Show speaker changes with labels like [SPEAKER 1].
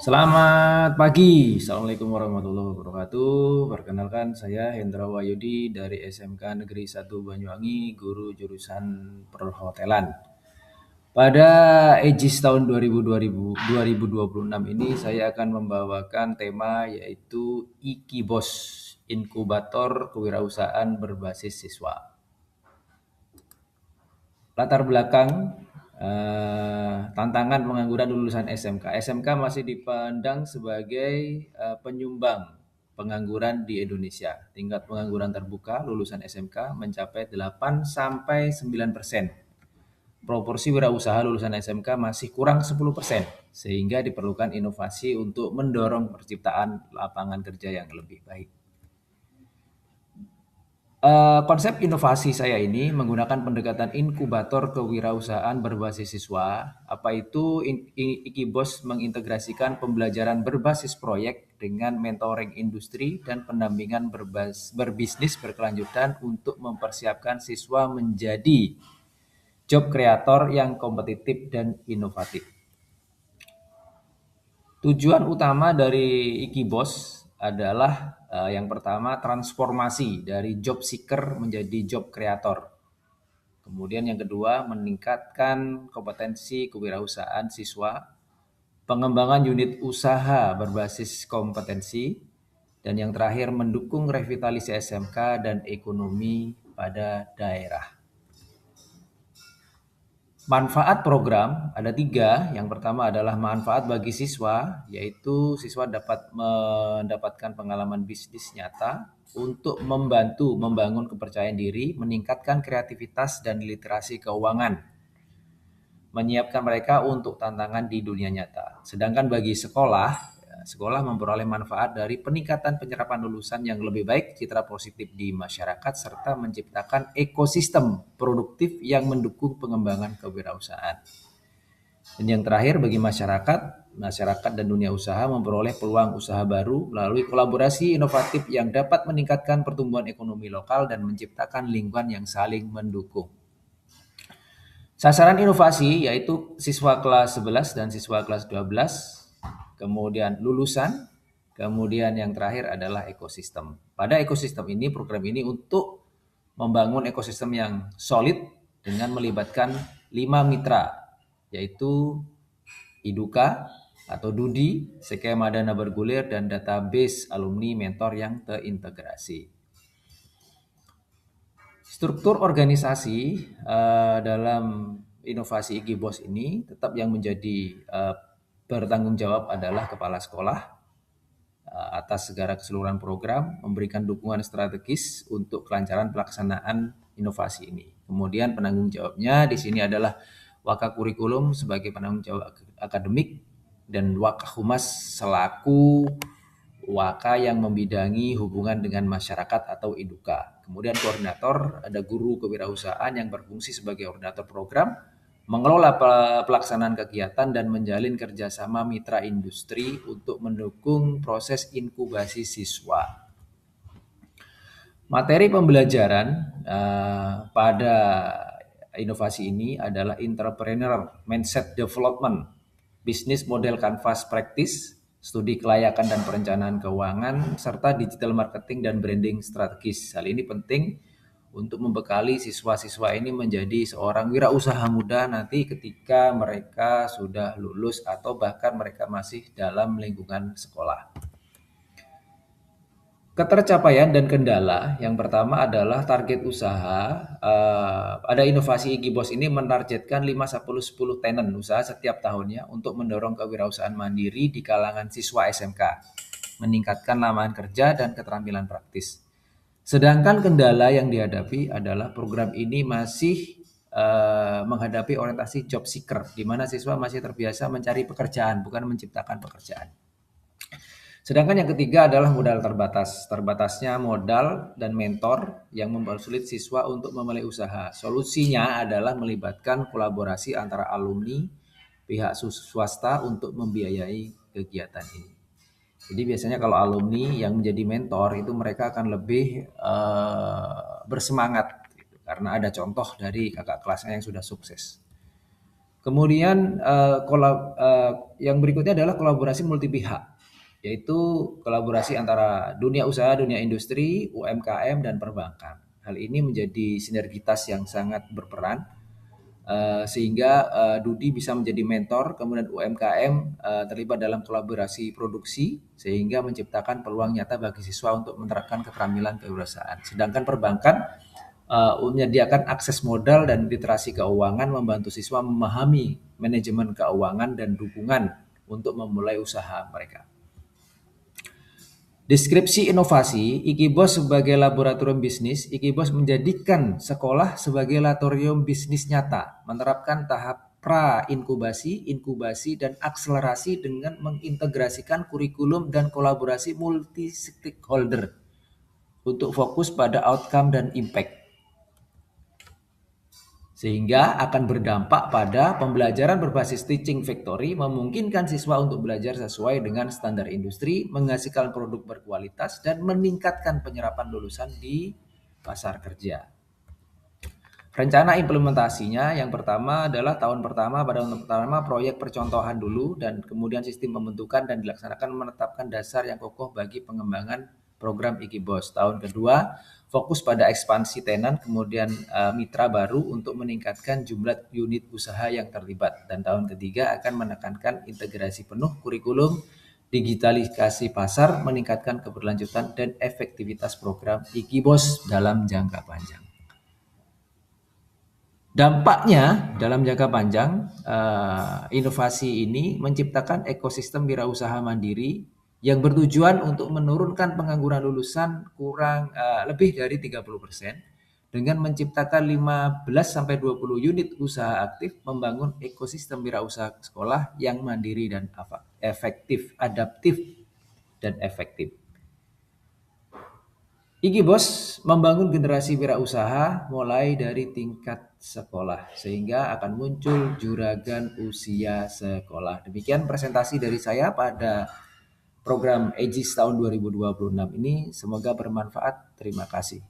[SPEAKER 1] Selamat pagi, Assalamualaikum warahmatullahi wabarakatuh. Perkenalkan saya Hendra Wayudi dari SMK Negeri 1 Banyuwangi, guru jurusan perhotelan. Pada Aegis tahun 2026 ini saya akan membawakan tema yaitu Ikibos, Inkubator Kewirausahaan Berbasis Siswa. Latar belakang tantangan pengangguran lulusan SMK. SMK masih dipandang sebagai penyumbang pengangguran di Indonesia. Tingkat pengangguran terbuka lulusan SMK mencapai 8 sampai 9%. Proporsi wirausaha lulusan SMK masih kurang 10%, sehingga diperlukan inovasi untuk mendorong penciptaan lapangan kerja yang lebih baik. Konsep inovasi saya ini menggunakan pendekatan inkubator kewirausahaan berbasis siswa. Apa itu Ikibos mengintegrasikan pembelajaran berbasis proyek dengan mentoring industri dan pendampingan berbisnis berkelanjutan untuk mempersiapkan siswa menjadi job kreator yang kompetitif dan inovatif. Tujuan utama dari Ikibos adalah yang pertama transformasi dari job seeker menjadi job kreator. Kemudian yang kedua meningkatkan kompetensi kewirausahaan siswa, pengembangan unit usaha berbasis kompetensi, dan yang terakhir mendukung revitalisasi SMK dan ekonomi pada daerah. Manfaat program ada 3. Yang pertama adalah manfaat bagi siswa, yaitu siswa dapat mendapatkan pengalaman bisnis nyata untuk membantu membangun kepercayaan diri, meningkatkan kreativitas dan literasi keuangan, menyiapkan mereka untuk tantangan di dunia nyata. Sedangkan bagi sekolah, sekolah memperoleh manfaat dari peningkatan penyerapan lulusan yang lebih baik, citra positif di masyarakat, serta menciptakan ekosistem produktif yang mendukung pengembangan kewirausahaan. Dan yang terakhir bagi masyarakat dan dunia usaha memperoleh peluang usaha baru melalui kolaborasi inovatif yang dapat meningkatkan pertumbuhan ekonomi lokal dan menciptakan lingkungan yang saling mendukung. Sasaran inovasi yaitu siswa kelas 11 dan siswa kelas 12, kemudian lulusan, kemudian yang terakhir adalah ekosistem. Pada ekosistem ini, program ini untuk membangun ekosistem yang solid dengan melibatkan 5 mitra, yaitu Iduka atau Dudi, skema dana bergulir, dan database alumni mentor yang terintegrasi. Struktur organisasi dalam inovasi Ikibos ini tetap yang menjadi bertanggung jawab adalah kepala sekolah atas segala keseluruhan program, memberikan dukungan strategis untuk kelancaran pelaksanaan inovasi ini. Kemudian penanggung jawabnya di sini adalah Wakakurikulum sebagai penanggung jawab akademik dan Wakahumas selaku Waka yang membidangi hubungan dengan masyarakat atau Iduka. Kemudian koordinator ada guru kewirausahaan yang berfungsi sebagai koordinator program, mengelola pelaksanaan kegiatan dan menjalin kerjasama mitra industri untuk mendukung proses inkubasi siswa. Materi pembelajaran pada inovasi ini adalah entrepreneur mindset development, business model canvas practice, studi kelayakan dan perencanaan keuangan, serta digital marketing dan branding strategis. Hal ini penting untuk membekali siswa-siswa ini menjadi seorang wirausaha muda nanti ketika mereka sudah lulus atau bahkan mereka masih dalam lingkungan sekolah. Ketercapaian dan kendala, yang pertama adalah target usaha. Ada inovasi Ikibos ini menargetkan 5-10 tenan usaha setiap tahunnya untuk mendorong kewirausahaan mandiri di kalangan siswa SMK, meningkatkan lapangan kerja dan keterampilan praktis. Sedangkan kendala yang dihadapi adalah program ini masih menghadapi orientasi job seeker, di mana siswa masih terbiasa mencari pekerjaan, bukan menciptakan pekerjaan. Sedangkan yang ketiga adalah modal terbatas. Terbatasnya modal dan mentor yang mempersulit siswa untuk memulai usaha. Solusinya adalah melibatkan kolaborasi antara alumni, pihak swasta untuk membiayai kegiatan ini. Jadi biasanya kalau alumni yang menjadi mentor itu mereka akan lebih bersemangat gitu, karena ada contoh dari kakak kelasnya yang sudah sukses. Kemudian yang berikutnya adalah kolaborasi multi pihak, yaitu kolaborasi antara dunia usaha, dunia industri, UMKM, dan perbankan. Hal ini menjadi sinergitas yang sangat berperan, sehingga Dudi bisa menjadi mentor, kemudian UMKM terlibat dalam kolaborasi produksi, sehingga menciptakan peluang nyata bagi siswa untuk menerapkan keterampilan kewirausahaan. Sedangkan perbankan menyediakan akses modal dan literasi keuangan, membantu siswa memahami manajemen keuangan dan dukungan untuk memulai usaha mereka. Deskripsi inovasi, Ikibos sebagai laboratorium bisnis, Ikibos menjadikan sekolah sebagai laboratorium bisnis nyata, menerapkan tahap pra-inkubasi, inkubasi, dan akselerasi dengan mengintegrasikan kurikulum dan kolaborasi multi-stakeholder untuk fokus pada outcome dan impact. Sehingga akan berdampak pada pembelajaran berbasis teaching factory, memungkinkan siswa untuk belajar sesuai dengan standar industri, menghasilkan produk berkualitas, dan meningkatkan penyerapan lulusan di pasar kerja. Rencana implementasinya yang pertama adalah tahun pertama, pada tahun pertama proyek percontohan dulu, dan kemudian sistem pembentukan dan dilaksanakan menetapkan dasar yang kokoh bagi pengembangan program Ikibos. Tahun kedua fokus pada ekspansi tenan, kemudian mitra baru untuk meningkatkan jumlah unit usaha yang terlibat. Dan tahun ketiga akan menekankan integrasi penuh kurikulum, digitalisasi pasar, meningkatkan keberlanjutan dan efektivitas program Ikibos dalam jangka panjang. Dampaknya dalam jangka panjang, inovasi ini menciptakan ekosistem wirausaha mandiri yang bertujuan untuk menurunkan pengangguran lulusan lebih dari 30% dengan menciptakan 15-20 unit usaha aktif, membangun ekosistem wirausaha sekolah yang mandiri dan efektif, adaptif, dan efektif. Ikibos membangun generasi wirausaha mulai dari tingkat sekolah, sehingga akan muncul juragan usia sekolah. Demikian presentasi dari saya pada program EJIS tahun 2026 ini. Semoga bermanfaat. Terima kasih.